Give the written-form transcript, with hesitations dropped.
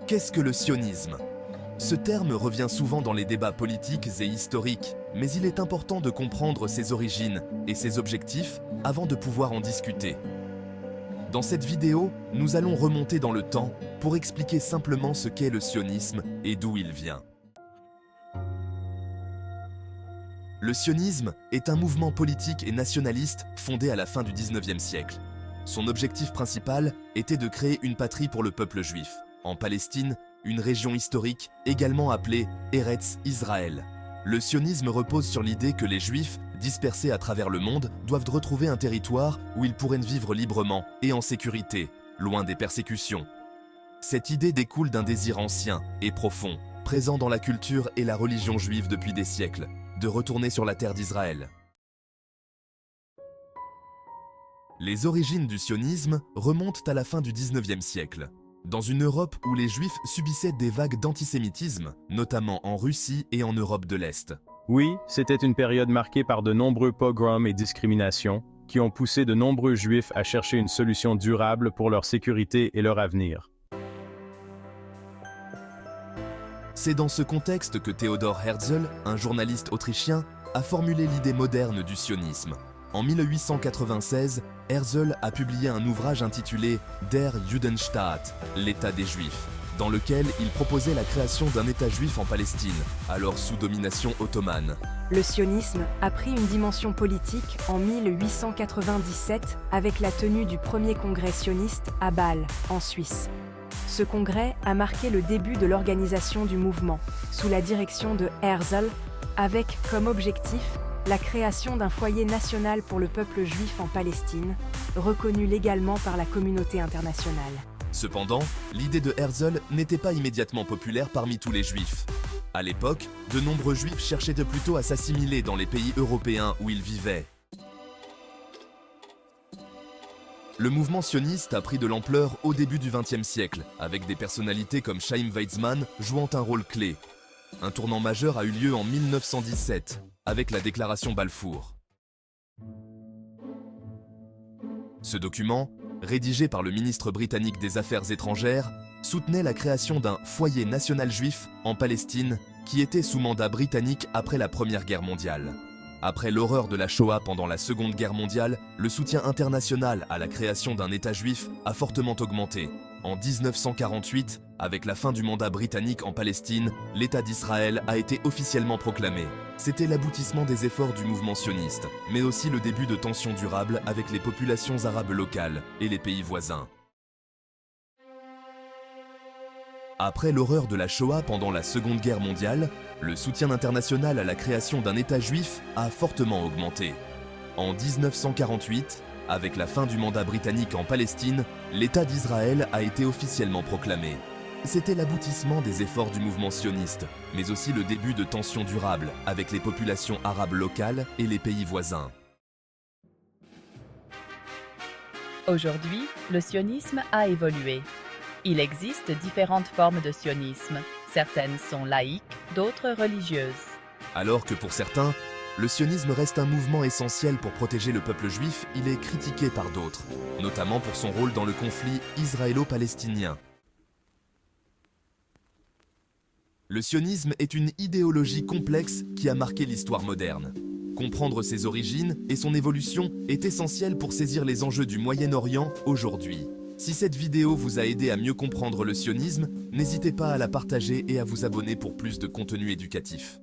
Qu'est-ce que le sionisme? Ce terme revient souvent dans les débats politiques et historiques, mais il est important de comprendre ses origines et ses objectifs avant de pouvoir en discuter. Dans cette vidéo, nous allons remonter dans le temps pour expliquer simplement ce qu'est le sionisme et d'où il vient. Le sionisme est un mouvement politique et nationaliste fondé à la fin du 19e siècle. Son objectif principal était de créer une patrie pour le peuple juif, en Palestine, une région historique également appelée Eretz Israël. Le sionisme repose sur l'idée que les juifs, dispersés à travers le monde, doivent retrouver un territoire où ils pourraient vivre librement et en sécurité, loin des persécutions. Cette idée découle d'un désir ancien et profond, présent dans la culture et la religion juive depuis des siècles, de retourner sur la terre d'Israël. Les origines du sionisme remontent à la fin du 19e siècle. Dans une Europe où les Juifs subissaient des vagues d'antisémitisme, notamment en Russie et en Europe de l'Est. Oui, c'était une période marquée par de nombreux pogroms et discriminations, qui ont poussé de nombreux Juifs à chercher une solution durable pour leur sécurité et leur avenir. C'est dans ce contexte que Theodor Herzl, un journaliste autrichien, a formulé l'idée moderne du sionisme. En 1896, Herzl a publié un ouvrage intitulé Der Judenstaat, l'État des Juifs, dans lequel il proposait la création d'un État juif en Palestine, alors sous domination ottomane. Le sionisme a pris une dimension politique en 1897 avec la tenue du premier congrès sioniste à Bâle, en Suisse. Ce congrès a marqué le début de l'organisation du mouvement, sous la direction de Herzl, avec comme objectif la création d'un foyer national pour le peuple juif en Palestine, reconnu légalement par la communauté internationale. Cependant, l'idée de Herzl n'était pas immédiatement populaire parmi tous les juifs. À l'époque, de nombreux juifs cherchaient plutôt à s'assimiler dans les pays européens où ils vivaient. Le mouvement sioniste a pris de l'ampleur au début du XXe siècle, avec des personnalités comme Chaim Weizmann jouant un rôle clé. Un tournant majeur a eu lieu en 1917, avec la déclaration Balfour. Ce document, rédigé par le ministre britannique des Affaires étrangères, soutenait la création d'un foyer national juif en Palestine qui était sous mandat britannique après la Première Guerre mondiale. Après l'horreur de la Shoah pendant la Seconde Guerre mondiale, le soutien international à la création d'un État juif a fortement augmenté. En 1948, avec la fin du mandat britannique en Palestine, l'État d'Israël a été officiellement proclamé. C'était l'aboutissement des efforts du mouvement sioniste, mais aussi le début de tensions durables avec les populations arabes locales et les pays voisins. Après l'horreur de la Shoah pendant la Seconde Guerre mondiale, le soutien international à la création d'un État juif a fortement augmenté. En 1948, avec la fin du mandat britannique en Palestine, l'État d'Israël a été officiellement proclamé. C'était l'aboutissement des efforts du mouvement sioniste, mais aussi le début de tensions durables avec les populations arabes locales et les pays voisins. Aujourd'hui, le sionisme a évolué. Il existe différentes formes de sionisme. Certaines sont laïques, d'autres religieuses. Alors que pour certains, le sionisme reste un mouvement essentiel pour protéger le peuple juif, il est critiqué par d'autres, notamment pour son rôle dans le conflit israélo-palestinien. Le sionisme est une idéologie complexe qui a marqué l'histoire moderne. Comprendre ses origines et son évolution est essentiel pour saisir les enjeux du Moyen-Orient aujourd'hui. Si cette vidéo vous a aidé à mieux comprendre le sionisme, n'hésitez pas à la partager et à vous abonner pour plus de contenu éducatif.